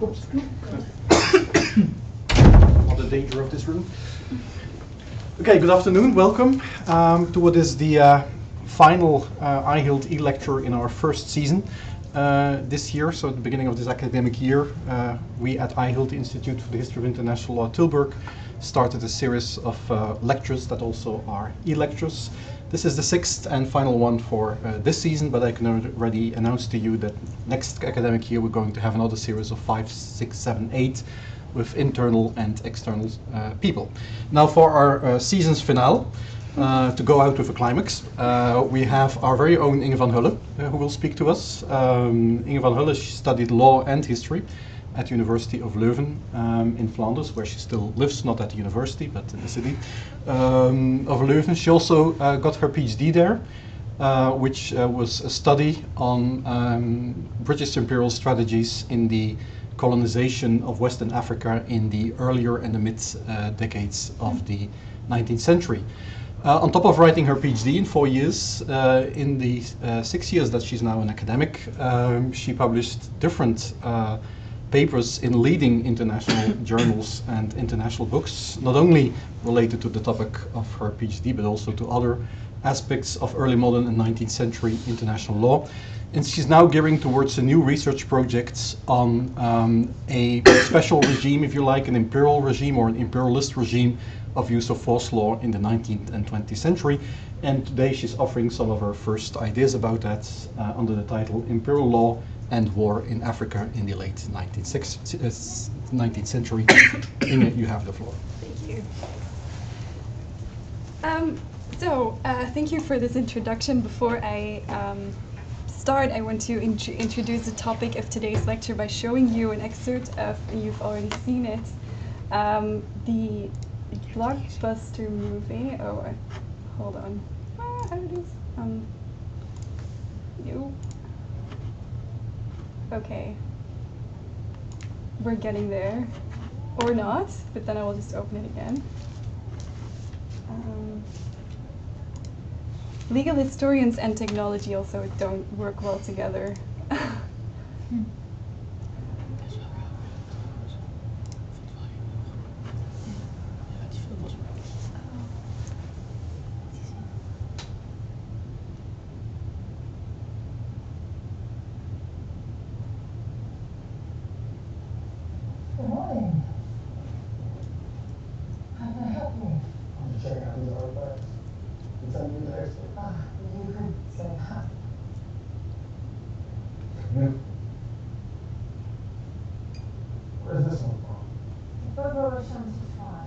Oops. Not the danger of this room. Okay, good afternoon. Welcome to what is the final I-HILT e-lecture in our first season this year. So at the beginning of this academic year, we at I-HILT Institute for the History of International Law Tilburg started a series of lectures that also are e-lectures. This is the sixth and final one for this season, but I can already announce to you that next academic year we're going to have another series of 5, 6, 7, 8 with internal and external people. Now for our season's finale, to go out with a climax, we have our very own Inge van Hulle who will speak to us. Inge van Hulle, she studied law and history at the University of Leuven in Flanders, where she still lives, not at the university, but in the city of Leuven. She also got her PhD there, which was a study on British imperial strategies in the colonization of Western Africa in the earlier and the mid decades of the 19th century. On top of writing her PhD in 4 years, in the 6 years that she's now an academic, she published different papers in leading international journals and international books, not only related to the topic of her PhD, but also to other aspects of early modern and 19th century international law. And she's now gearing towards a new research project on a special regime, if you like, an imperial regime or an imperialist regime of use of force law in the 19th and 20th century. And today she's offering some of her first ideas about that under the title Imperial Law and War in Africa in the late 19th century. Inge, you have the floor. Thank you. Thank you for this introduction. Before I start, I want to introduce the topic of today's lecture by showing you an excerpt of, you've already seen it, the blockbuster movie. Oh, hold on. How it is? No. Okay. We're getting there. Or not, but then I will just open it again. Legal historians and technology also don't work well together. Good morning. How can I help you? I'm just checking out these artifacts. You tell me you're the expert. You could say hi. Beautiful. Where's this one from? February 75,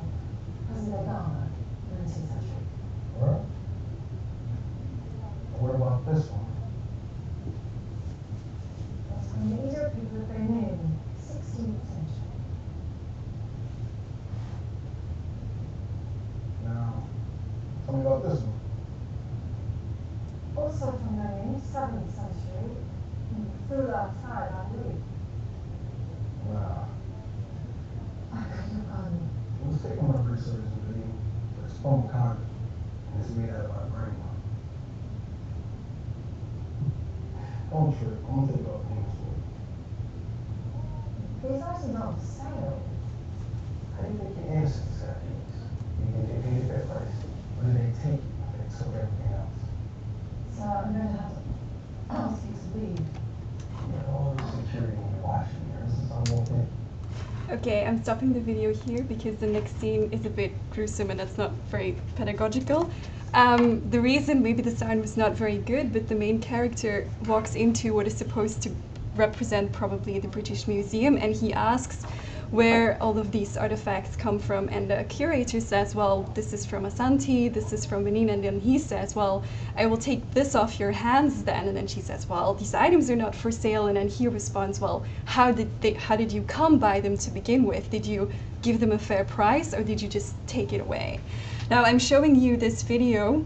President Ghana, 19th century. Alright. What about this one? That's a major paper Benin, 16th century. Now, tell me about this one. Also from Benin, 7th century. Through outside, I believe. Wow. I could have gone. It was taken on a research video for exponent content, and it's made out of my grandma. Don't trip. I'm gonna take off things for you. These items aren't for sale. How do you think your ancestors got these? You think they paid a fair price? Or did they take it and they took everything else? So I'm going to have to ask you to leave. You got all this security and you're watching here. This is unwanted. Okay, I'm stopping the video here because the next scene is a bit gruesome and that's not very pedagogical. The reason maybe the sound was not very good, but the main character walks into what is supposed to represent probably the British Museum, and he asks where all of these artifacts come from, and the curator says, well, this is from Asante, this is from Benin, and then he says, well, I will take this off your hands then, and then she says, well, these items are not for sale, and then he responds, well, how did you come by them to begin with? Did you give them a fair price, or did you just take it away? Now, I'm showing you this video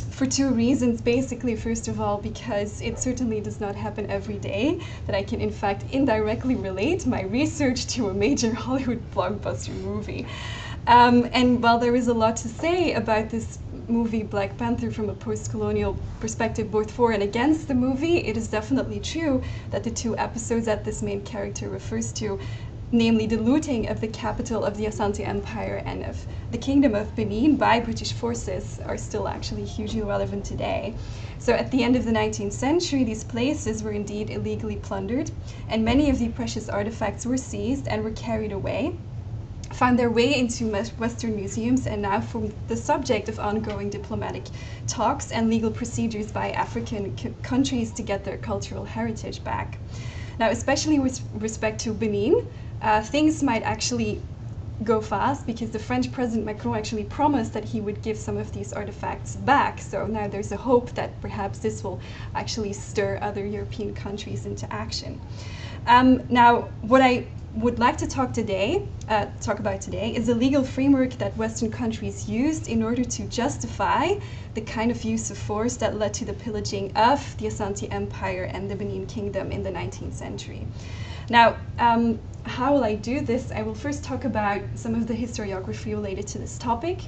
for two reasons. Basically, first of all, because it certainly does not happen every day that I can in fact indirectly relate my research to a major Hollywood blockbuster movie. And while there is a lot to say about this movie Black Panther from a post-colonial perspective, both for and against the movie, it is definitely true that the two episodes that this main character refers to, namely the looting of the capital of the Asante Empire and of the Kingdom of Benin by British forces, are still actually hugely relevant today. So at the end of the 19th century, these places were indeed illegally plundered, and many of the precious artifacts were seized and were carried away, found their way into Western museums, and now form the subject of ongoing diplomatic talks and legal procedures by African countries to get their cultural heritage back. Now, especially with respect to Benin, things might actually go fast, because the French President Macron actually promised that he would give some of these artifacts back. So now there's a hope that perhaps this will actually stir other European countries into action. Now, what I would like to talk about today is the legal framework that Western countries used in order to justify the kind of use of force that led to the pillaging of the Asante Empire and the Benin Kingdom in the 19th century. Now, how will I do this? I will first talk about some of the historiography related to this topic,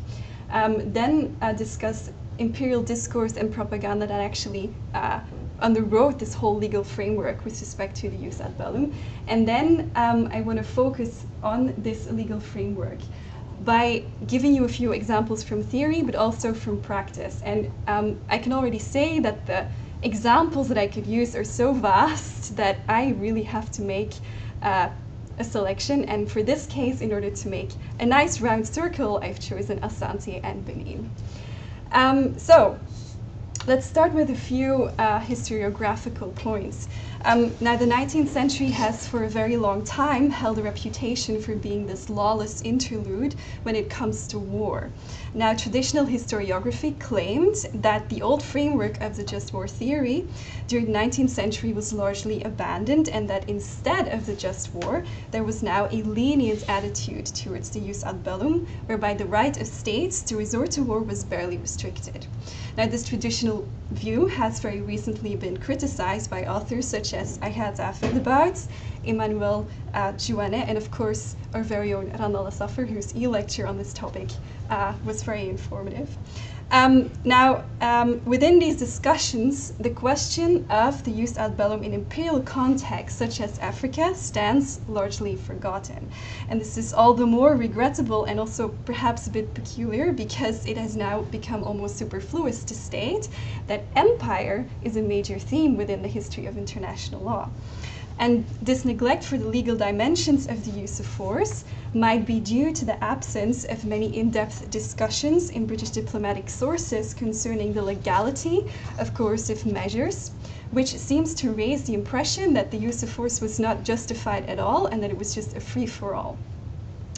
then discuss imperial discourse and propaganda that actually underwrote this whole legal framework with respect to the jus ad bellum. And then I want to focus on this legal framework by giving you a few examples from theory, but also from practice. And I can already say that the examples that I could use are so vast that I really have to make a selection. And for this case, in order to make a nice round circle, I've chosen Asante and Benin. So let's start with a few historiographical points. Now, the 19th century has for a very long time held a reputation for being this lawless interlude when it comes to war. Now, traditional historiography claimed that the old framework of the just war theory during the 19th century was largely abandoned, and that instead of the just war, there was now a lenient attitude towards the jus ad bellum, whereby the right of states to resort to war was barely restricted. Now, this traditional view has very recently been criticized by authors such as I-HILT, Emmanuel Jouanet, and of course our very own Randall Saffer, whose e-lecture on this topic was very informative. Now, within these discussions, the question of the jus ad bellum in imperial contexts such as Africa stands largely forgotten. And this is all the more regrettable and also perhaps a bit peculiar, because it has now become almost superfluous to state that empire is a major theme within the history of international law. And this neglect for the legal dimensions of the use of force might be due to the absence of many in-depth discussions in British diplomatic sources concerning the legality of coercive measures, which seems to raise the impression that the use of force was not justified at all and that it was just a free-for-all.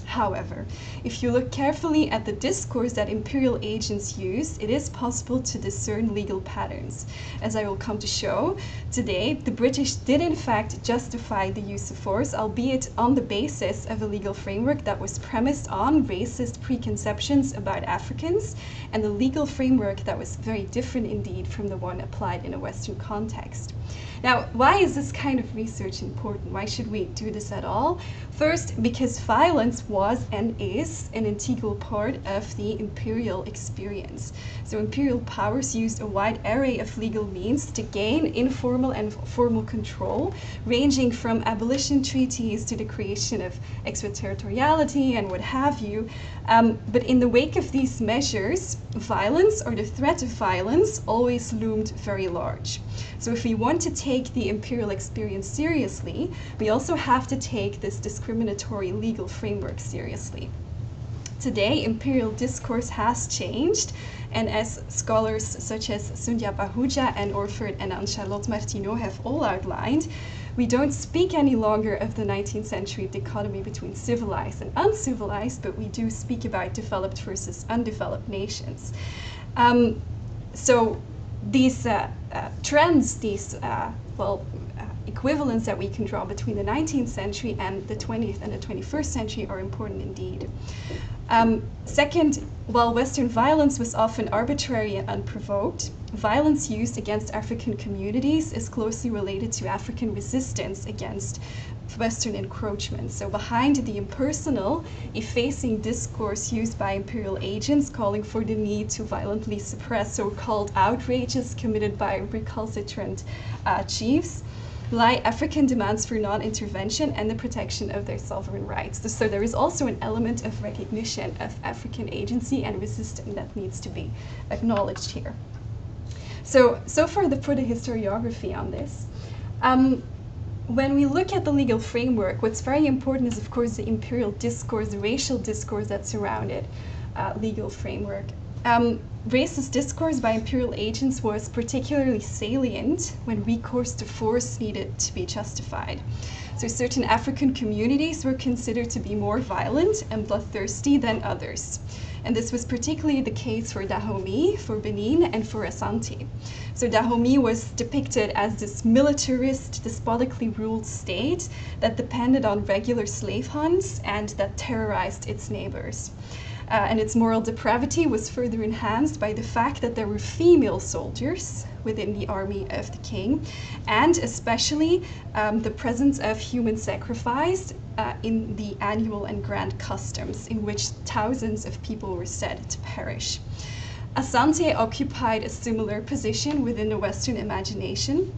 However, if you look carefully at the discourse that imperial agents used, it is possible to discern legal patterns. As I will come to show today, the British did in fact justify the use of force, albeit on the basis of a legal framework that was premised on racist preconceptions about Africans, and the legal framework that was very different indeed from the one applied in a Western context. Now, why is this kind of research important? Why should we do this at all? First, because violence was and is an integral part of the imperial experience. So imperial powers used a wide array of legal means to gain informal and formal control, ranging from abolition treaties to the creation of extraterritoriality and what have you. But in the wake of these measures, violence or the threat of violence always loomed very large. So if we want to take the imperial experience seriously, we also have to take this discriminatory legal framework seriously. Today, imperial discourse has changed, and as scholars such as Sundja Bahuja and Orford and Anne-Charlotte Martineau have all outlined, we don't speak any longer of the 19th century dichotomy between civilized and uncivilized, but we do speak about developed versus undeveloped nations. So these trends, these equivalents that we can draw between the 19th century and the 20th and the 21st century are important indeed. Second, while Western violence was often arbitrary and unprovoked, violence used against African communities is closely related to African resistance against Western encroachment. So behind the impersonal, effacing discourse used by imperial agents calling for the need to violently suppress so-called outrages committed by recalcitrant chiefs, lie African demands for non-intervention and the protection of their sovereign rights. So there is also an element of recognition of African agency and resistance that needs to be acknowledged here. So far for the historiography on this. When we look at the legal framework, what's very important is, of course, the imperial discourse, the racial discourse that surrounded legal framework. Racist discourse by imperial agents was particularly salient when recourse to force needed to be justified. So certain African communities were considered to be more violent and bloodthirsty than others. And this was particularly the case for Dahomey, for Benin, and for Asante. So Dahomey was depicted as this militarist, despotically ruled state that depended on regular slave hunts and that terrorized its neighbors. And its moral depravity was further enhanced by the fact that there were female soldiers within the army of the king, and especially the presence of human sacrifice in the annual and grand customs, in which thousands of people were said to perish. Asante occupied a similar position within the Western imagination.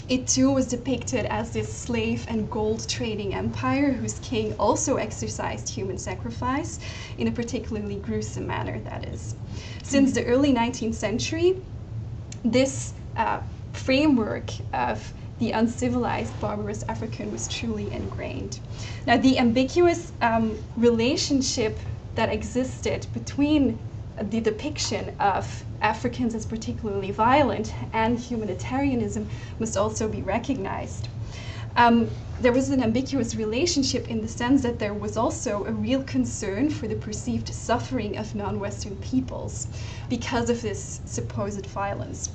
It too was depicted as this slave and gold trading empire whose king also exercised human sacrifice in a particularly gruesome manner, that is. Since the early 19th century, this framework of the uncivilized, barbarous African was truly ingrained. Now, the ambiguous relationship that existed between the depiction of Africans as particularly violent and humanitarianism must also be recognized. There was an ambiguous relationship in the sense that there was also a real concern for the perceived suffering of non-Western peoples because of this supposed violence.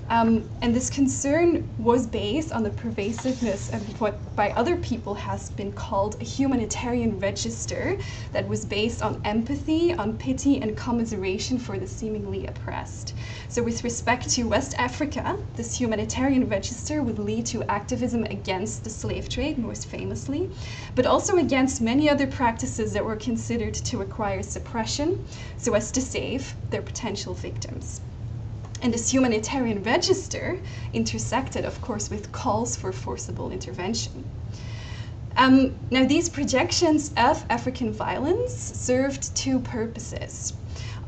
And this concern was based on the pervasiveness of what by other people has been called a humanitarian register that was based on empathy, on pity, and commiseration for the seemingly oppressed. So with respect to West Africa, this humanitarian register would lead to activism against the slave trade, most famously, but also against many other practices that were considered to require suppression, so as to save their potential victims. And this humanitarian register intersected, of course, with calls for forcible intervention. Now, these projections of African violence served two purposes.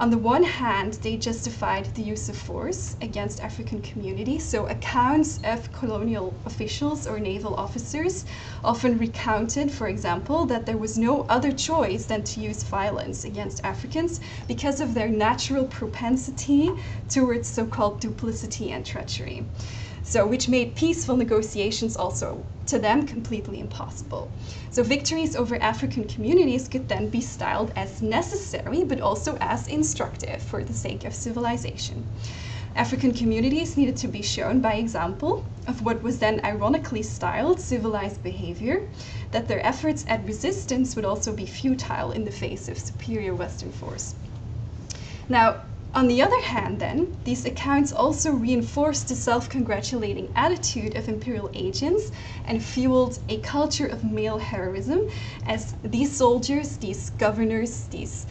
On the one hand, they justified the use of force against African communities. So accounts of colonial officials or naval officers often recounted, for example, that there was no other choice than to use violence against Africans because of their natural propensity towards so-called duplicity and treachery. So which made peaceful negotiations also to them completely impossible. So victories over African communities could then be styled as necessary, but also as instructive for the sake of civilization. African communities needed to be shown by example of what was then ironically styled civilized behavior, that their efforts at resistance would also be futile in the face of superior Western force. Now, on the other hand, then, these accounts also reinforced the self-congratulating attitude of imperial agents and fueled a culture of male heroism, as these soldiers, these governors, these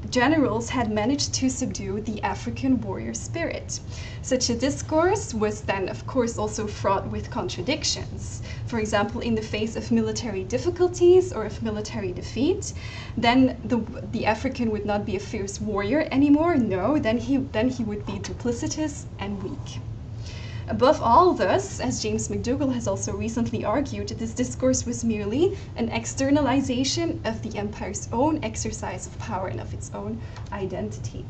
generals had managed to subdue the African warrior spirit. Such a discourse was then, of course, also fraught with contradictions. For example, in the face of military difficulties or of military defeat, then the African would not be a fierce warrior anymore. No, then he would be duplicitous and weak. Above all, thus, as James McDougall has also recently argued, this discourse was merely an externalization of the empire's own exercise of power and of its own identity.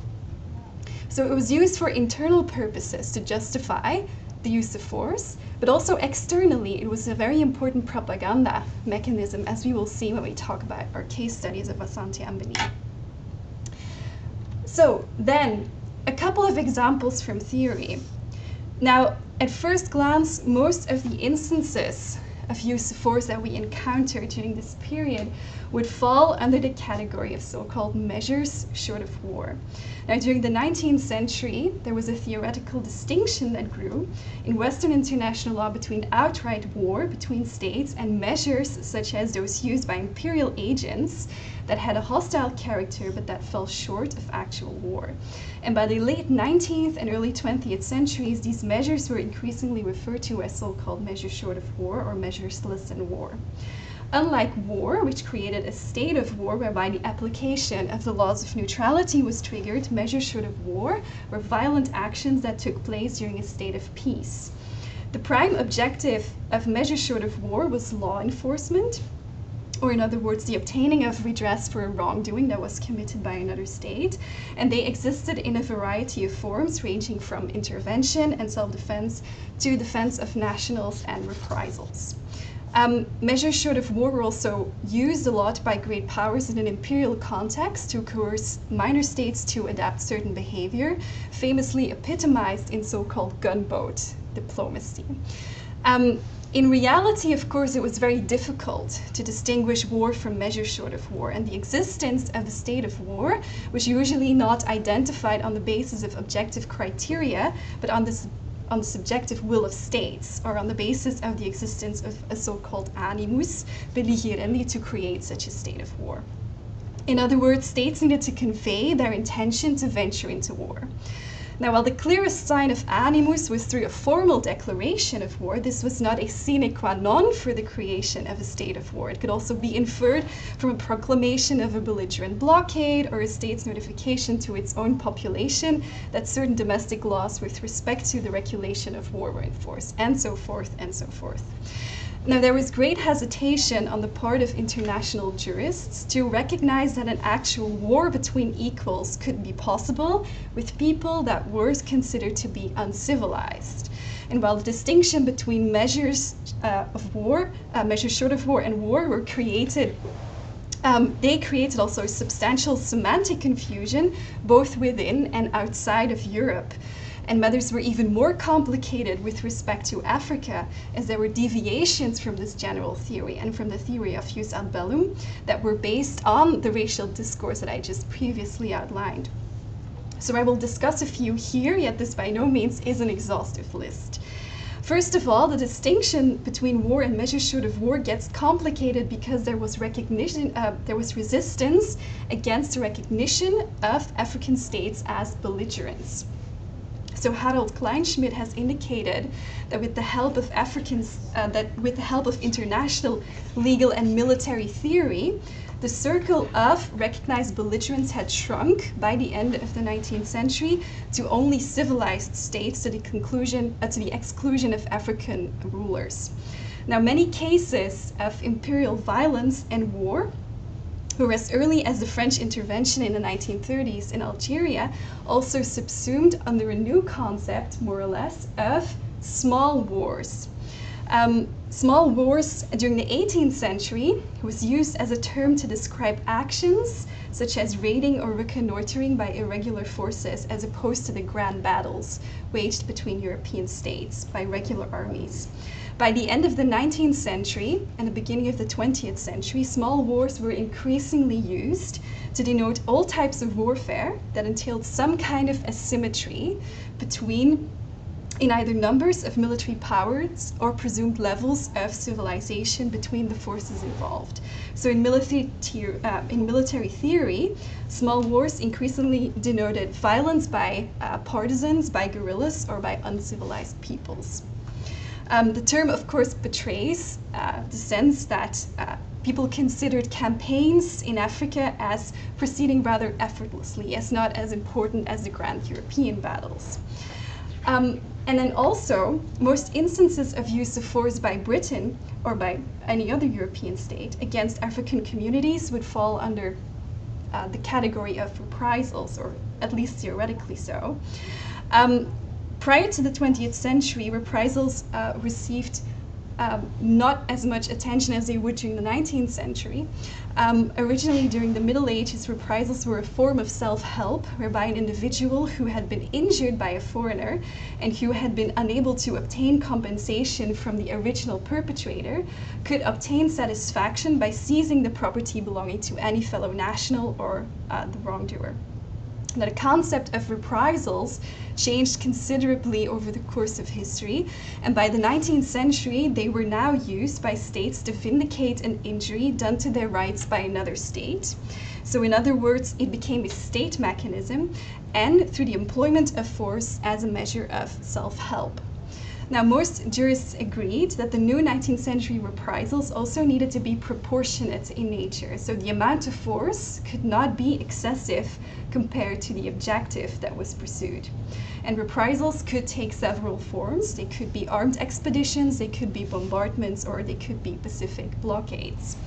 So it was used for internal purposes to justify the use of force, but also externally it was a very important propaganda mechanism, as we will see when we talk about our case studies of Asante and Benin. So then, a couple of examples from theory. Now, at first glance, most of the instances of use of force that we encounter during this period would fall under the category of so-called measures short of war. Now, during the 19th century, there was a theoretical distinction that grew in Western international law between outright war between states and measures such as those used by imperial agents that had a hostile character but that fell short of actual war. And by the late 19th and early 20th centuries, these measures were increasingly referred to as so-called measures short of war or measures less than war. Unlike war, which created a state of war whereby the application of the laws of neutrality was triggered, measures short of war were violent actions that took place during a state of peace. The prime objective of measures short of war was law enforcement, or in other words, the obtaining of redress for a wrongdoing that was committed by another state, and they existed in a variety of forms ranging from intervention and self-defense to defense of nationals and reprisals. Measures short of war were also used a lot by great powers in an imperial context to coerce minor states to adapt certain behavior, famously epitomized in so-called gunboat diplomacy. In reality, of course, it was very difficult to distinguish war from measures short of war, and the existence of a state of war was usually not identified on the basis of objective criteria, but on the subjective will of states, or on the basis of the existence of a so-called animus belligerendi to create such a state of war. In other words, states needed to convey their intention to venture into war. Now, while the clearest sign of animus was through a formal declaration of war, this was not a sine qua non for the creation of a state of war. It could also be inferred from a proclamation of a belligerent blockade or a state's notification to its own population that certain domestic laws with respect to the regulation of war were enforced, and so forth and so forth. Now, there was great hesitation on the part of international jurists to recognize that an actual war between equals could be possible with people that were considered to be uncivilized. And while the distinction between measures of war, measures short of war and war were created, they created also substantial semantic confusion both within and outside of Europe. And matters were even more complicated with respect to Africa, as there were deviations from this general theory and from the theory of jus ad bellum that were based on the racial discourse that I just previously outlined. So I will discuss a few here, yet this by no means is an exhaustive list. First of all, the distinction between war and measures short of war gets complicated because there was resistance against the recognition of African states as belligerents. So Harold Kleinschmidt has indicated that with the help of international legal and military theory, the circle of recognized belligerents had shrunk by the end of the 19th century to only civilized states to the exclusion of African rulers. Now, many cases of imperial violence and war were as early as the French intervention in the 1930s in Algeria, also subsumed under a new concept, more or less, of small wars. Small wars during the 18th century was used as a term to describe actions such as raiding or reconnoitering by irregular forces, as opposed to the grand battles waged between European states by regular armies. By the end of the 19th century and the beginning of the 20th century, small wars were increasingly used to denote all types of warfare that entailed some kind of asymmetry between in either numbers of military powers or presumed levels of civilization between the forces involved. So in military theory, small wars increasingly denoted violence by partisans, by guerrillas, or by uncivilized peoples. The term, of course, betrays the sense that people considered campaigns in Africa as proceeding rather effortlessly, as not as important as the grand European battles. And then also, most instances of use of force by Britain or by any other European state against African communities would fall under the category of reprisals, or at least theoretically so. Prior to the 20th century, reprisals received not as much attention as they would during the 19th century. Originally, during the Middle Ages, reprisals were a form of self-help, whereby an individual who had been injured by a foreigner and who had been unable to obtain compensation from the original perpetrator could obtain satisfaction by seizing the property belonging to any fellow national or the wrongdoer. Now, the concept of reprisals changed considerably over the course of history, and by the 19th century they were now used by states to vindicate an injury done to their rights by another state. So in other words, it became a state mechanism, and through the employment of force as a measure of self-help. Now, most jurists agreed that the new 19th century reprisals also needed to be proportionate in nature. So the amount of force could not be excessive compared to the objective that was pursued. And reprisals could take several forms. They could be armed expeditions, they could be bombardments, or they could be Pacific blockades.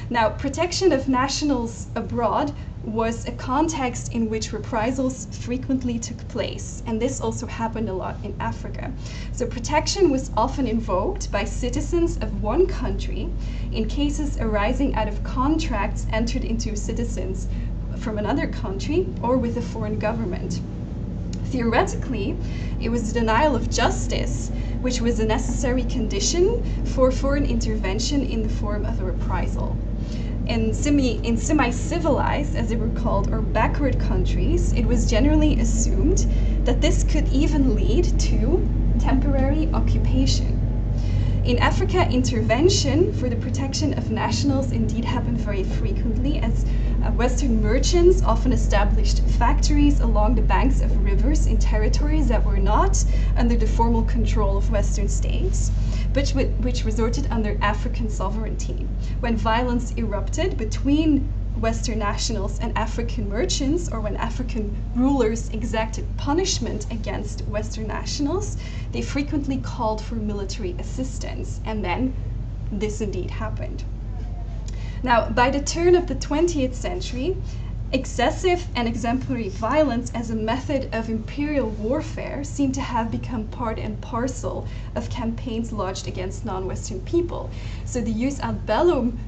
Now, protection of nationals abroad was a context in which reprisals frequently took place, and this also happened a lot in Africa. So protection was often invoked by citizens of one country in cases arising out of contracts entered into citizens from another country or with a foreign government. Theoretically, it was the denial of justice which was a necessary condition for foreign intervention in the form of a reprisal. In semi-civilized, as they were called, or backward countries, it was generally assumed that this could even lead to temporary occupation. In Africa, intervention for the protection of nationals indeed happened very frequently, as Western merchants often established factories along the banks of rivers in territories that were not under the formal control of Western states, but which resorted under African sovereignty. When violence erupted between Western nationals and African merchants, or when African rulers exacted punishment against Western nationals, they frequently called for military assistance, and then this indeed happened. Now, by the turn of the 20th century, excessive and exemplary violence as a method of imperial warfare seemed to have become part and parcel of campaigns lodged against non-Western people. So the jus ad bellum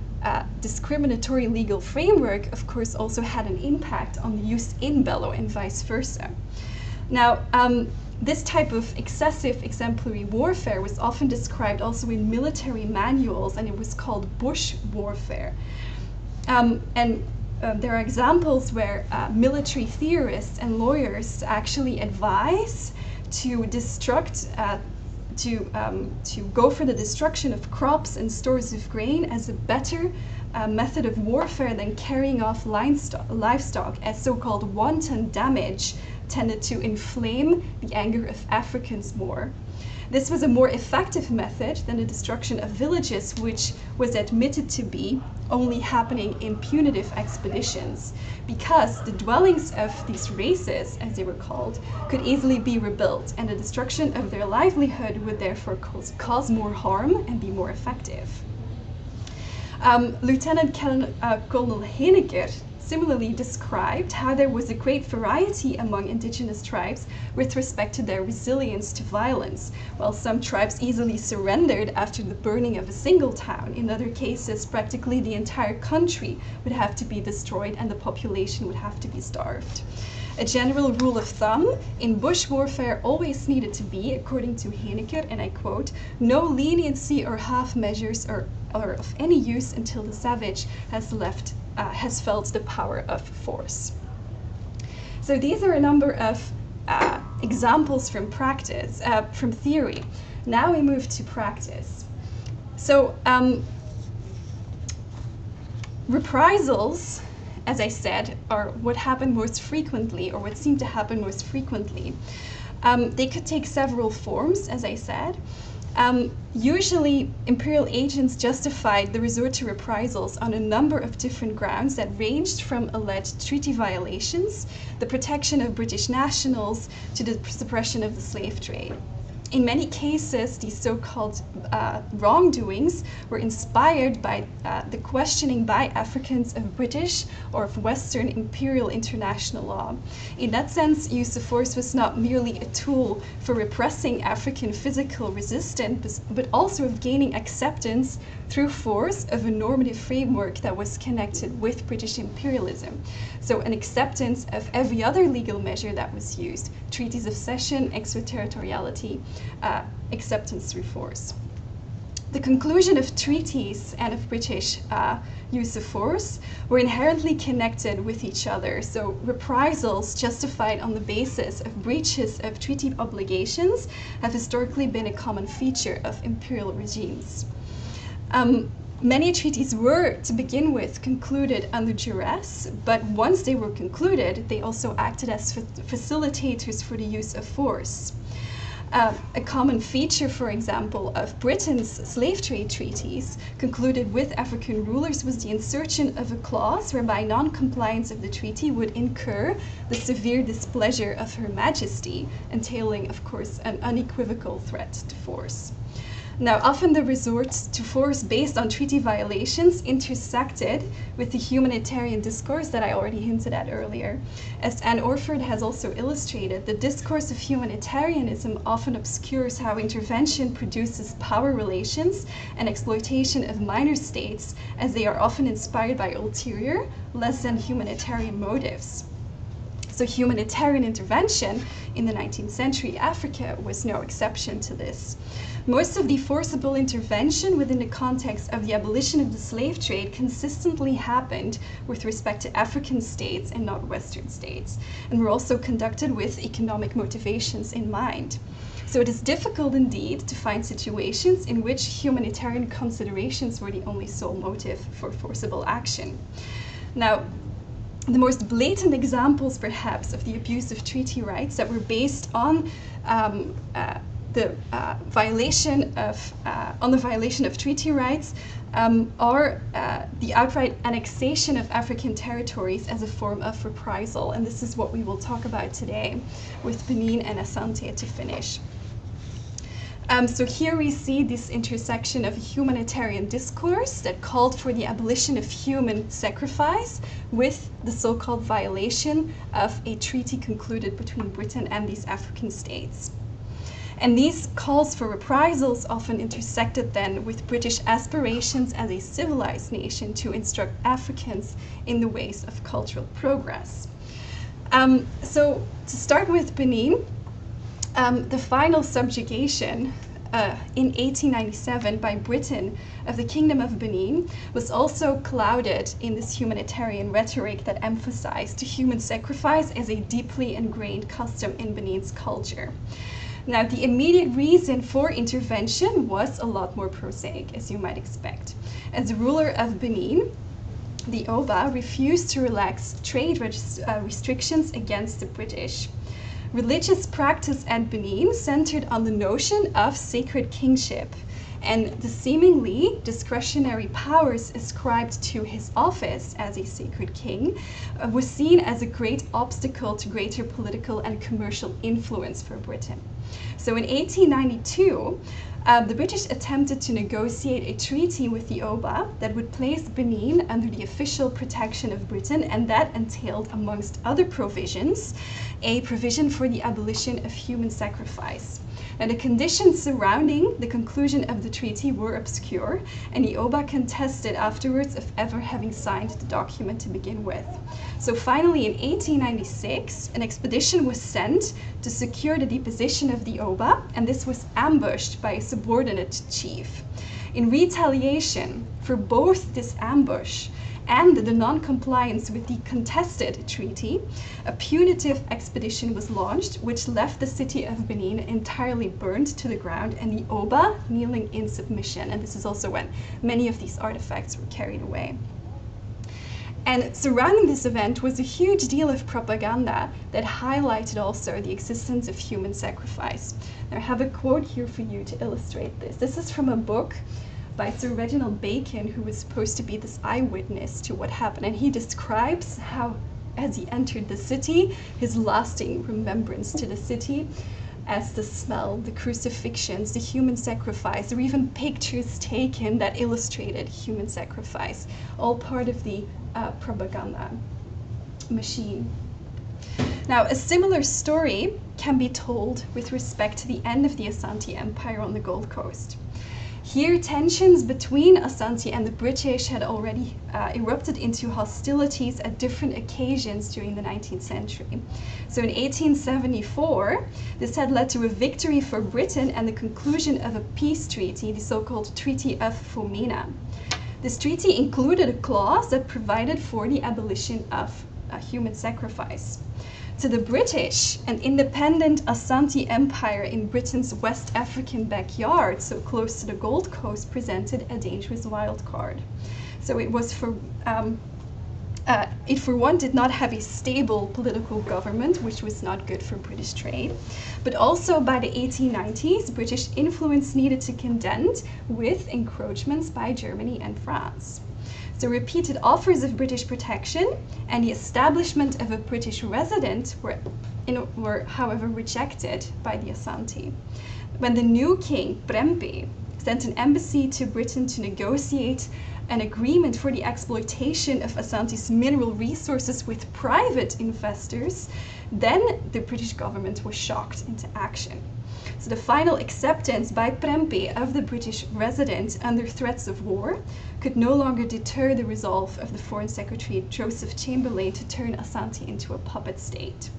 discriminatory legal framework, of course, also had an impact on the jus in bello and vice versa. Now, this type of excessive exemplary warfare was often described also in military manuals, and it was called bush warfare. There are examples where military theorists and lawyers actually advise to go for the destruction of crops and stores of grain as a better method of warfare than carrying off livestock, as so-called wanton damage tended to inflame the anger of Africans more. This was a more effective method than the destruction of villages, which was admitted to be only happening in punitive expeditions, because the dwellings of these races, as they were called, could easily be rebuilt, and the destruction of their livelihood would therefore cause more harm and be more effective. Lieutenant Colonel Henneker similarly described how there was a great variety among indigenous tribes with respect to their resilience to violence. While some tribes easily surrendered after the burning of a single town, in other cases practically the entire country would have to be destroyed and the population would have to be starved. A general rule of thumb in bush warfare always needed to be, according to Henneker, and I quote, "no leniency or half measures are of any use until the savage has felt the power of force." So these are a number of examples from practice, from theory. Now we move to practice. So reprisals, as I said, are what happened most frequently, or what seemed to happen most frequently. They could take several forms, as I said. Usually, imperial agents justified the resort to reprisals on a number of different grounds that ranged from alleged treaty violations, the protection of British nationals, to the suppression of the slave trade. In many cases, these so-called wrongdoings were inspired by the questioning by Africans of British or of Western imperial international law. In that sense, use of force was not merely a tool for repressing African physical resistance, but also of gaining acceptance through force of a normative framework that was connected with British imperialism. So an acceptance of every other legal measure that was used, treaties of cession, extraterritoriality, acceptance through force. The conclusion of treaties and of British use of force were inherently connected with each other. So reprisals justified on the basis of breaches of treaty obligations have historically been a common feature of imperial regimes. Many treaties were, to begin with, concluded under duress, but once they were concluded, they also acted as facilitators for the use of force. A common feature, for example, of Britain's slave trade treaties concluded with African rulers was the insertion of a clause whereby non-compliance of the treaty would incur the severe displeasure of Her Majesty, entailing, of course, an unequivocal threat to force. Now, often the resort to force based on treaty violations intersected with the humanitarian discourse that I already hinted at earlier. As Anne Orford has also illustrated, the discourse of humanitarianism often obscures how intervention produces power relations and exploitation of minor states, as they are often inspired by ulterior, less than humanitarian motives. So humanitarian intervention in the 19th century Africa was no exception to this. Most of the forcible intervention within the context of the abolition of the slave trade consistently happened with respect to African states and not Western states, and were also conducted with economic motivations in mind. So it is difficult indeed to find situations in which humanitarian considerations were the only sole motive for forcible action. Now, the most blatant examples, perhaps, of the abuse of treaty rights that were based on the violation of treaty rights are the outright annexation of African territories as a form of reprisal, and this is what we will talk about today, with Benin and Asante to finish. So here we see this intersection of a humanitarian discourse that called for the abolition of human sacrifice with the so-called violation of a treaty concluded between Britain and these African states. And these calls for reprisals often intersected then with British aspirations as a civilized nation to instruct Africans in the ways of cultural progress. So to start with Benin, the final subjugation in 1897 by Britain of the Kingdom of Benin was also clouded in this humanitarian rhetoric that emphasized human sacrifice as a deeply ingrained custom in Benin's culture. Now, the immediate reason for intervention was a lot more prosaic, as you might expect. As the ruler of Benin, the Oba refused to relax trade restrictions against the British. Religious practice at Benin centered on the notion of sacred kingship, and the seemingly discretionary powers ascribed to his office as a sacred king was seen as a great obstacle to greater political and commercial influence for Britain. So in 1892, the British attempted to negotiate a treaty with the Oba that would place Benin under the official protection of Britain, and that entailed, amongst other provisions, a provision for the abolition of human sacrifice. Now, the conditions surrounding the conclusion of the treaty were obscure, and the Oba contested afterwards of ever having signed the document to begin with. So finally, in 1896, an expedition was sent to secure the deposition of the Oba, and this was ambushed by a subordinate chief. In retaliation for both this ambush and the non-compliance with the contested treaty, a punitive expedition was launched, which left the city of Benin entirely burned to the ground and the Oba kneeling in submission. And this is also when many of these artifacts were carried away. And surrounding this event was a huge deal of propaganda that highlighted also the existence of human sacrifice. Now, I have a quote here for you to illustrate this. This is from a book by Sir Reginald Bacon, who was supposed to be this eyewitness to what happened. And he describes how, as he entered the city, his lasting remembrance to the city. as the smell, the crucifixions, the human sacrifice, or even pictures taken that illustrated human sacrifice, all part of the propaganda machine. Now, a similar story can be told with respect to the end of the Asante Empire on the Gold Coast. Here, tensions between Asante and the British had already erupted into hostilities at different occasions during the 19th century. So in 1874, this had led to a victory for Britain and the conclusion of a peace treaty, the so-called Treaty of Fomena. This treaty included a clause that provided for the abolition of human sacrifice. To the British, an independent Asante Empire in Britain's West African backyard, so close to the Gold Coast, presented a dangerous wild card. So it was it for one did not have a stable political government, which was not good for British trade, but also by the 1890s, British influence needed to contend with encroachments by Germany and France. So repeated offers of British protection and the establishment of a British resident were however rejected by the Asante. When the new king, Prempeh, sent an embassy to Britain to negotiate an agreement for the exploitation of Asante's mineral resources with private investors, then the British government was shocked into action. So the final acceptance by Prempeh of the British resident under threats of war could no longer deter the resolve of the Foreign Secretary Joseph Chamberlain to turn Asante into a puppet state.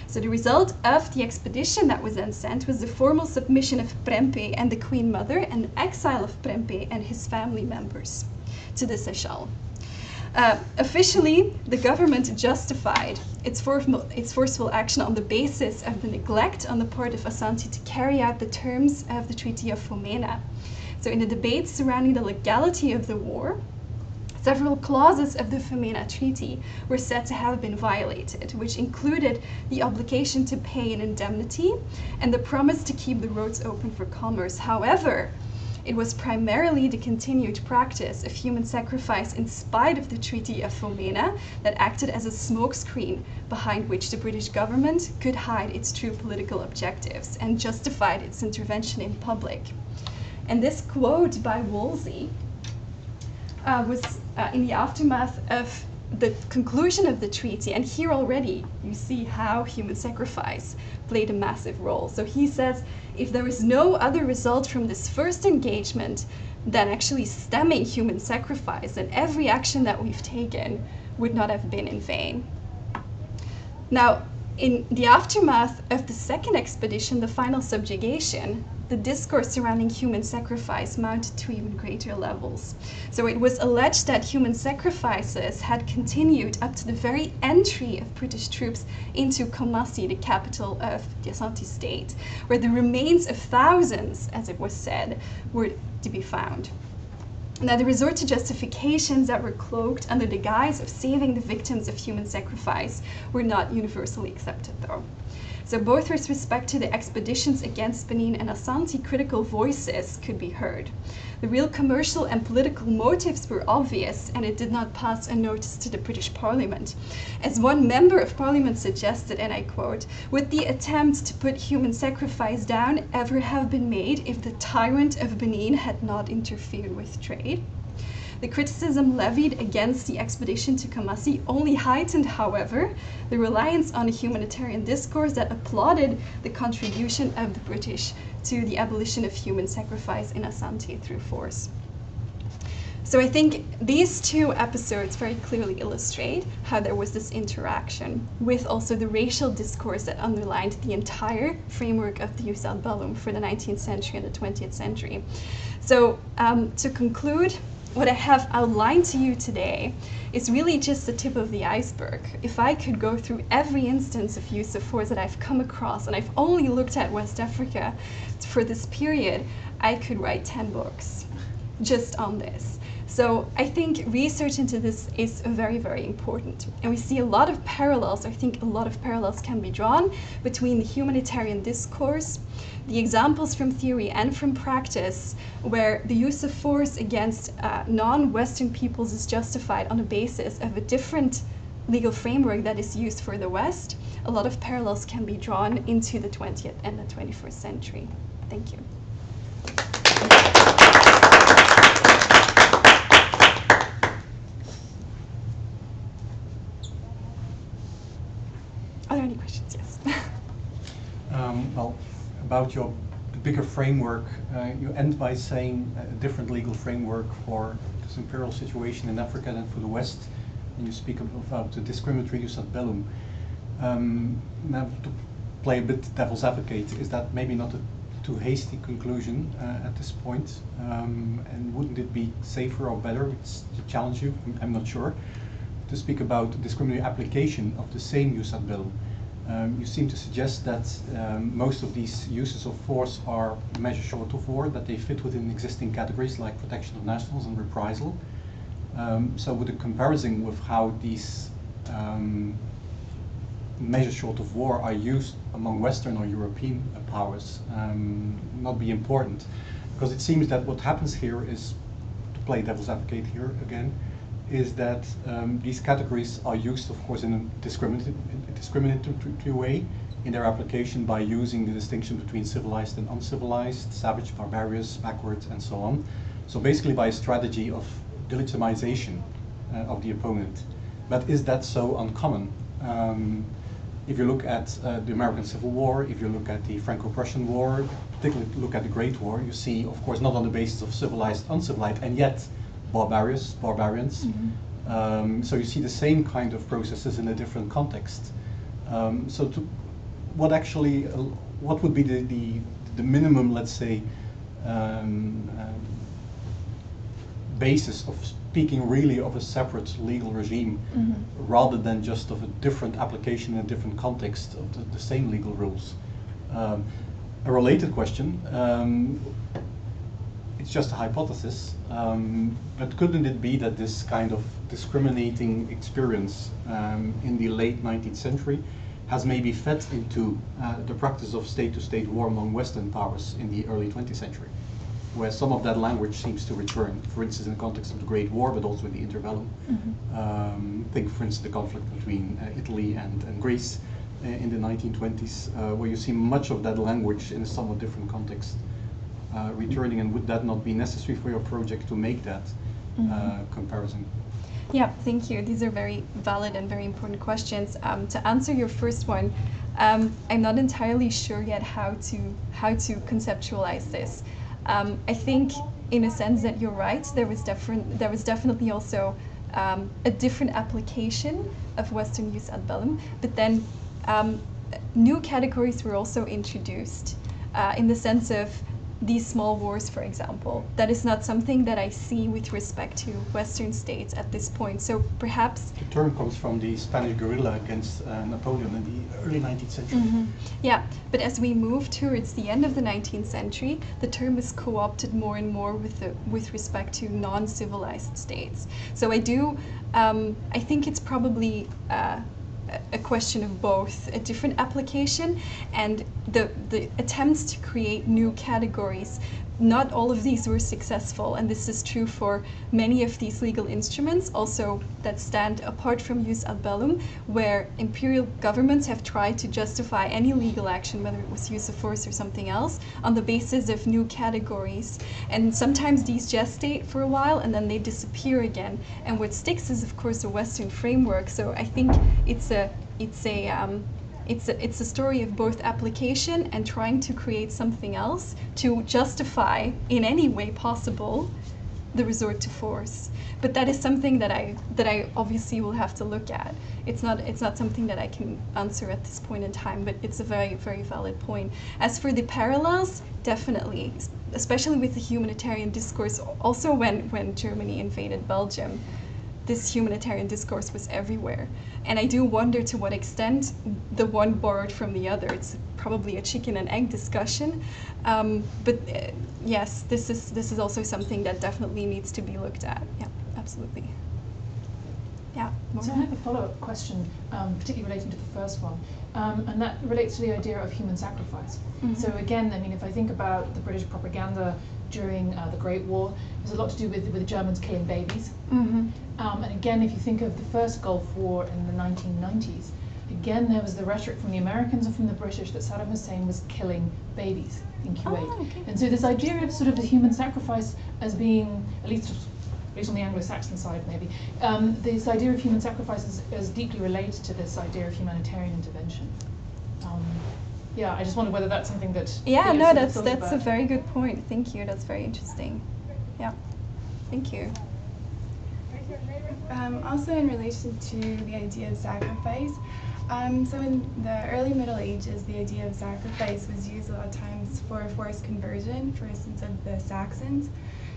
So the result of the expedition that was then sent was the formal submission of Prempeh and the Queen Mother and the exile of Prempeh and his family members to the Seychelles. Officially, the government justified its forceful action on the basis of the neglect on the part of Asante to carry out the terms of the Treaty of Fomena. So in the debates surrounding the legality of the war, several clauses of the Fomena Treaty were said to have been violated, which included the obligation to pay an indemnity and the promise to keep the roads open for commerce. However, it was primarily the continued practice of human sacrifice in spite of the Treaty of Fomena that acted as a smokescreen behind which the British government could hide its true political objectives and justified its intervention in public. And this quote by Wolsey was in the aftermath of the conclusion of the treaty, and here already you see how human sacrifice played a massive role. So he says, if there is no other result from this first engagement than actually stemming human sacrifice, then every action that we've taken would not have been in vain. Now, in the aftermath of the second expedition, the final subjugation, the discourse surrounding human sacrifice mounted to even greater levels. So it was alleged that human sacrifices had continued up to the very entry of British troops into Kumasi, the capital of the Asante state, where the remains of thousands, as it was said, were to be found. Now, the resort to justifications that were cloaked under the guise of saving the victims of human sacrifice were not universally accepted, though. So both with respect to the expeditions against Benin and Asante, critical voices could be heard. The real commercial and political motives were obvious, and it did not pass unnoticed to the British Parliament. As one member of Parliament suggested, and I quote, "Would the attempt to put human sacrifice down ever have been made if the tyrant of Benin had not interfered with trade?" The criticism levied against the expedition to Kumasi only heightened, however, the reliance on a humanitarian discourse that applauded the contribution of the British to the abolition of human sacrifice in Asante through force. So I think these two episodes very clearly illustrate how there was this interaction with also the racial discourse that underlined the entire framework of the jus ad bellum for the 19th century and the 20th century. So to conclude, what I have outlined to you today is really just the tip of the iceberg. If I could go through every instance of use of force that I've come across, and I've only looked at West Africa for this period, I could write 10 books just on this. So I think research into this is very, very important. And we see a lot of parallels, I think a lot of parallels can be drawn between the humanitarian discourse, the examples from theory and from practice, where the use of force against non-Western peoples is justified on the basis of a different legal framework that is used for the West, a lot of parallels can be drawn into the 20th and the 21st century. Thank you. Are there any questions? Yes. Well, about your bigger framework, you end by saying a different legal framework for this imperial situation in Africa than for the West, and you speak about the discriminatory jus ad bellum. Now, to play a bit devil's advocate, is that maybe not a too hasty conclusion at this point? And wouldn't it be safer or better, it's to challenge you, I'm not sure, to speak about discriminatory application of the same jus ad bellum? You seem to suggest that most of these uses of force are measures short of war, that they fit within existing categories like protection of nationals and reprisal. So would a comparison with how these measures short of war are used among Western or European powers not be important? Because it seems that what happens here is, to play devil's advocate here again, is that these categories are used, of course, in a discriminatory way in their application by using the distinction between civilized and uncivilized, savage, barbarous, backward, and so on. So basically by a strategy of delegitimization of the opponent. But is that so uncommon? If you look at the American Civil War, if you look at the Franco-Prussian War, particularly look at the Great War, you see, of course, not on the basis of civilized, uncivilized, and yet barbarians. Mm-hmm. So you see the same kind of processes in a different context. So what actually, what would be the minimum, let's say, basis of speaking really of a separate legal regime, mm-hmm. rather than just of a different application in a different context of the same legal rules? A related question, it's just a hypothesis, but couldn't it be that this kind of discriminating experience in the late 19th century has maybe fed into the practice of state-to-state war among Western powers in the early 20th century, where some of that language seems to return, for instance in the context of the Great War, but also in the interbellum. Mm-hmm. Think, for instance, the conflict between Italy and Greece in the 1920s, where you see much of that language in a somewhat different context returning, and would that not be necessary for your project to make that comparison? Yeah, thank you. These are very valid and very important questions. To answer your first one, I'm not entirely sure yet how to conceptualize this. I think, in a sense, that you're right. There was definitely also a different application of Western jus ad bellum, but then new categories were also introduced in the sense of these small wars, for example. That is not something that I see with respect to Western states at this point. So perhaps the term comes from the Spanish guerrilla against Napoleon in the early 19th century. Mm-hmm. Yeah, but as we move towards the end of the 19th century, the term is co-opted more and more with respect to non-civilized states. So I think it's probably a question of both a different application and the attempts to create new categories. Not all of these were successful, and this is true for many of these legal instruments also that stand apart from jus ad bellum, where imperial governments have tried to justify any legal action, whether it was use of force or something else, on the basis of new categories. And sometimes these gestate for a while and then they disappear again. And what sticks is, of course, a Western framework. So I think it's a story of both application and trying to create something else to justify in any way possible the resort to force. But that is something that I obviously will have to look at. It's not something that I can answer at this point in time, but it's a very, very valid point. As for the parallels, definitely, especially with the humanitarian discourse, also when Germany invaded Belgium, this humanitarian discourse was everywhere. And I do wonder to what extent the one borrowed from the other. It's probably a chicken and egg discussion. Yes, this is also something that definitely needs to be looked at. Yeah, absolutely. Yeah. So I have a follow-up question, particularly relating to the first one, and that relates to the idea of human sacrifice. Mm-hmm. So again, I mean, if I think about the British propaganda during the Great War, there's a lot to do with the Germans killing babies. Mm-hmm. And again, if you think of the first Gulf War in the 1990s, again, there was the rhetoric from the Americans and from the British that Saddam Hussein was killing babies in Kuwait. Oh, okay. And so this idea of sort of the human sacrifice as being, at least on the Anglo-Saxon side maybe, this idea of human sacrifice is deeply related to this idea of humanitarian intervention. Yeah, I just wonder whether that's something that... Yeah, you no, sort of that's thought a about. very good point. Thank you. That's very interesting. Yeah, thank you. Also in relation to the idea of sacrifice, so in the early Middle Ages, the idea of sacrifice was used a lot of times for forced conversion, for instance, of the Saxons.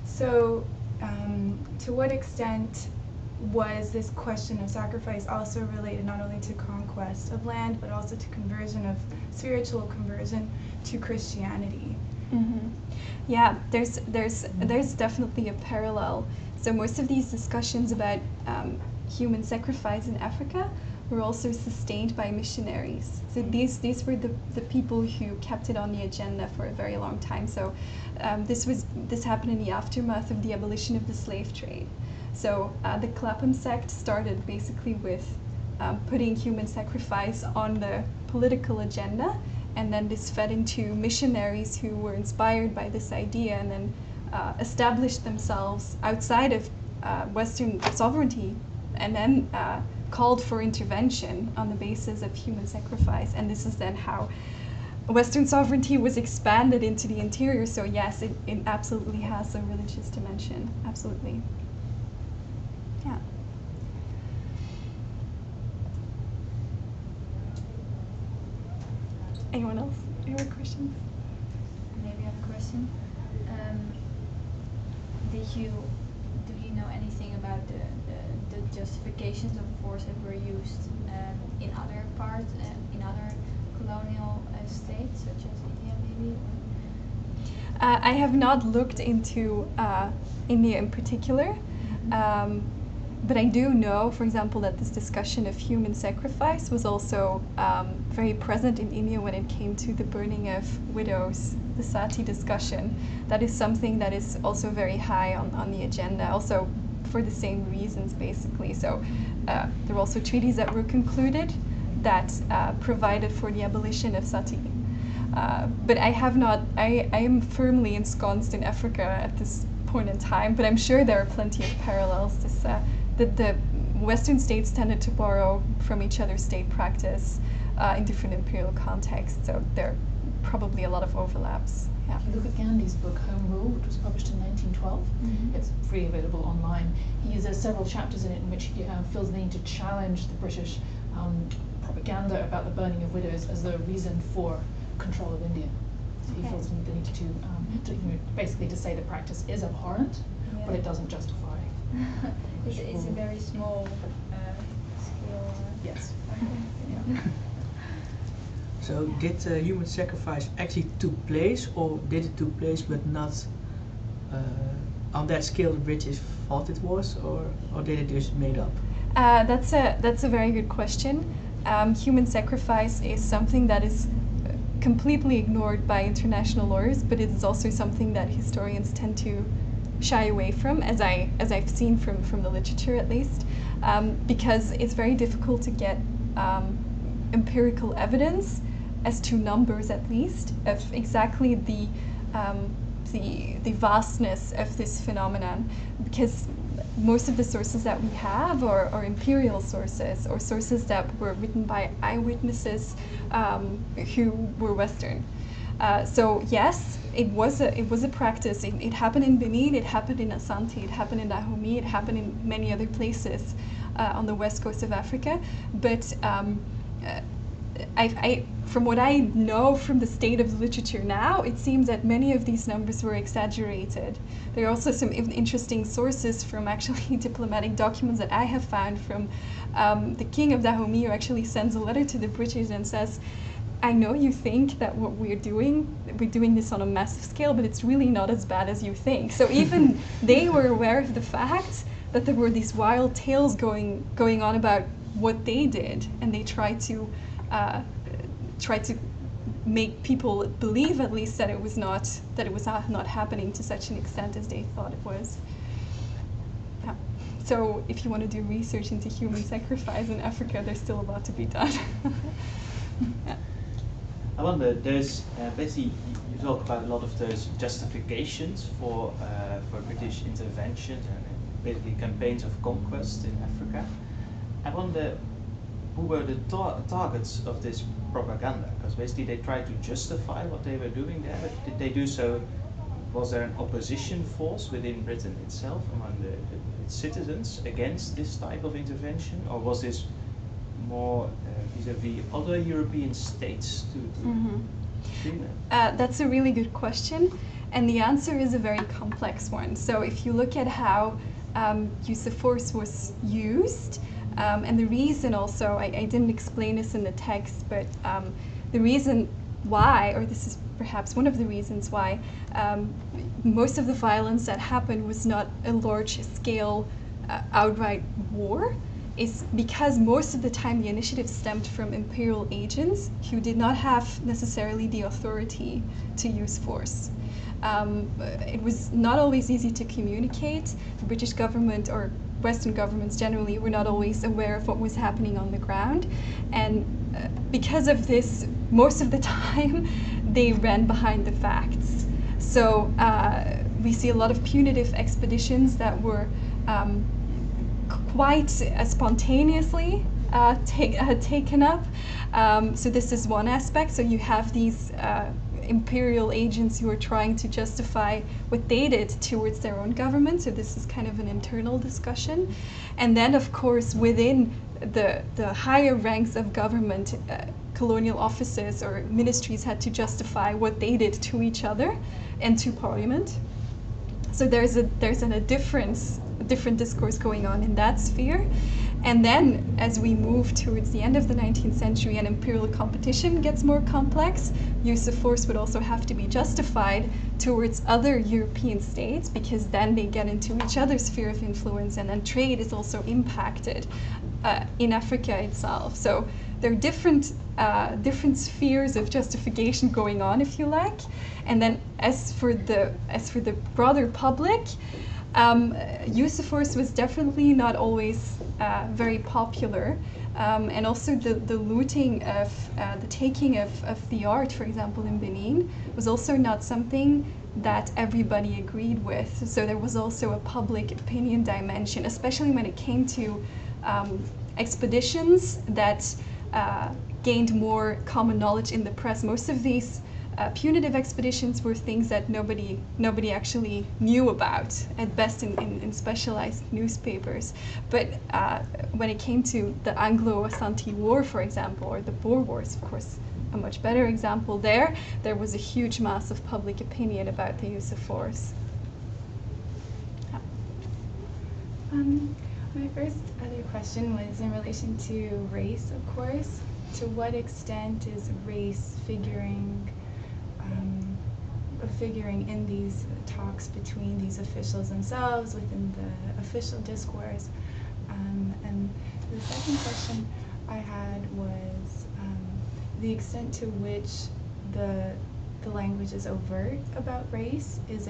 So to what extent was this question of sacrifice also related not only to conquest of land, but also to conversion of spiritual conversion to Christianity? Mm-hmm. Yeah, there's definitely a parallel. So most of these discussions about human sacrifice in Africa were also sustained by missionaries. So these were the people who kept it on the agenda for a very long time. So this happened in the aftermath of the abolition of the slave trade. So the Clapham sect started basically with putting human sacrifice on the political agenda, and then this fed into missionaries who were inspired by this idea and then established themselves outside of Western sovereignty, and then called for intervention on the basis of human sacrifice. And this is then how Western sovereignty was expanded into the interior. So yes, it absolutely has a religious dimension. Absolutely. Yeah. Anyone else? Any more questions? Maybe I have a question. Do you know anything about the justifications of force that were used in other parts, in other colonial states, such as India maybe? I have not looked into India in particular, but I do know, for example, that this discussion of human sacrifice was also very present in India when it came to the burning of widows, the sati discussion. That is something that is also very high on the agenda, also for the same reasons, basically. So there were also treaties that were concluded that provided for the abolition of sati. But I have not, I am firmly ensconced in Africa at this point in time, but I'm sure there are plenty of parallels. The Western states tended to borrow from each other's state practice in different imperial contexts, so there are probably a lot of overlaps. Yeah. If you look at Gandhi's book Home Rule, which was published in 1912, it's freely available online. He uses several chapters in it in which he feels the need to challenge the British propaganda about the burning of widows as the reason for control of India. So he feels the need to basically to say the practice is abhorrent, but it doesn't justify. It's a very small scale. Yes. Yeah. So did human sacrifice actually took place, or did it took place but not on that scale the British thought it was, or did it just made up? That's a very good question. Human sacrifice is something that is completely ignored by international lawyers, but it is also something that historians tend to shy away from, as I've seen from the literature at least, because it's very difficult to get empirical evidence as to numbers, at least, of exactly the vastness of this phenomenon, because most of the sources that we have are imperial sources, or sources that were written by eyewitnesses who were Western. So yes, it was a practice. It happened in Benin, it happened in Asante, it happened in Dahomey, it happened in many other places on the west coast of Africa. But from what I know from the state of the literature now, it seems that many of these numbers were exaggerated. There are also some interesting sources from actually diplomatic documents that I have found from the king of Dahomey, who actually sends a letter to the British and says, I know you think that what we're doing this on a massive scale, but it's really not as bad as you think. So even they were aware of the fact that there were these wild tales going on about what they did, and they tried to make people believe, at least, that it was not happening to such an extent as they thought it was. Yeah. So if you want to do research into human sacrifice in Africa, there's still a lot to be done. Yeah. I wonder, there's basically you talk about a lot of those justifications for British interventions and basically campaigns of conquest in Africa. I wonder who were the targets of this propaganda, because basically they tried to justify what they were doing there, but did they do so? Was there an opposition force within Britain itself among its citizens against this type of intervention, or was this more vis-a-vis other European states to do that? That's a really good question, and the answer is a very complex one. So if you look at how use of force was used, and the reason also, I didn't explain this in the text, but the reason why, or this is perhaps one of the reasons why, most of the violence that happened was not a large-scale outright war, is because most of the time the initiative stemmed from imperial agents who did not have necessarily the authority to use force. It was not always easy to communicate. The British government or Western governments generally were not always aware of what was happening on the ground, and because of this, most of the time they ran behind the facts. So we see a lot of punitive expeditions that were quite spontaneously taken up. So this is one aspect. So you have these imperial agents who are trying to justify what they did towards their own government. So this is kind of an internal discussion. And then, of course, within the higher ranks of government, colonial offices or ministries had to justify what they did to each other and to Parliament. So there's a different discourse going on in that sphere. And then as we move towards the end of the 19th century and imperial competition gets more complex, use of force would also have to be justified towards other European states, because then they get into each other's sphere of influence, and then trade is also impacted in Africa itself. So there are different spheres of justification going on, if you like. And then as for the broader public, use of force was definitely not always very popular, and also the looting of the taking of the art, for example, in Benin, was also not something that everybody agreed with. So there was also a public opinion dimension, especially when it came to expeditions that gained more common knowledge in the press. Most of these punitive expeditions were things that nobody actually knew about, at best in specialized newspapers. But when it came to the Anglo-Asante War, for example, or the Boer Wars, of course, a much better example there was a huge mass of public opinion about the use of force. My first other question was in relation to race, of course. To what extent is race figuring in these talks between these officials themselves, within the official discourse? And the second question I had was the extent to which the language is overt about race. Is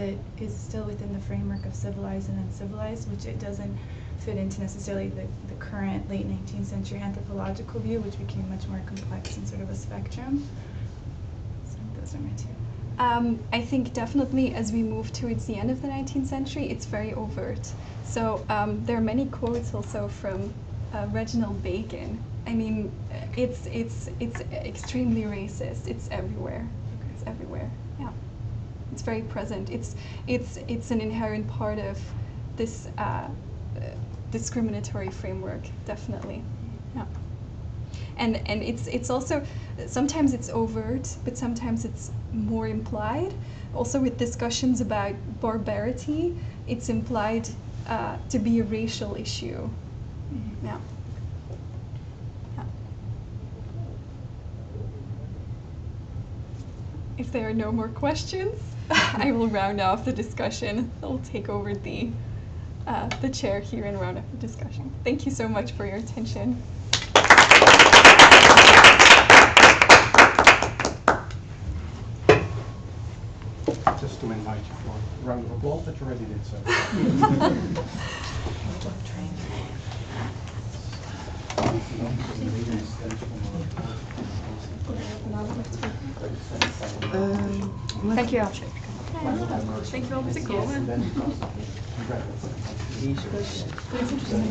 still within the framework of civilized and uncivilized, which it doesn't fit into necessarily the current late 19th century anthropological view, which became much more complex and sort of a spectrum. So those are my two. I think definitely as we move towards the end of the 19th century, it's very overt. So there are many quotes also from Reginald Bacon. I mean, it's extremely racist. It's everywhere. It's everywhere. Yeah, it's very present. It's an inherent part of this discriminatory framework, definitely. Yeah. And it's also, sometimes it's overt, but sometimes it's more implied. Also with discussions about barbarity, it's implied to be a racial issue. Mm-hmm. Yeah. Yeah. If there are no more questions, I will round off the discussion. I'll take over the chair here and round up the discussion. Thank you so much for your attention. Just to invite you for a round of applause that you already did so. train. Dankjewel. Dankjewel voor te komen. But it's interesting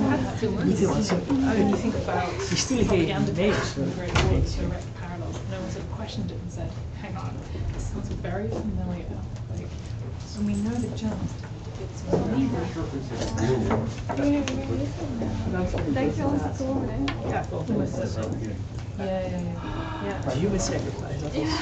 when you think about propaganda days, where it's direct parallels. No one sort of questioned it and said, hang on, this sounds very familiar. Like, and we know the jump. It's Dankjewel voor te komen. yeah, human sacrifice. Human sacrifice.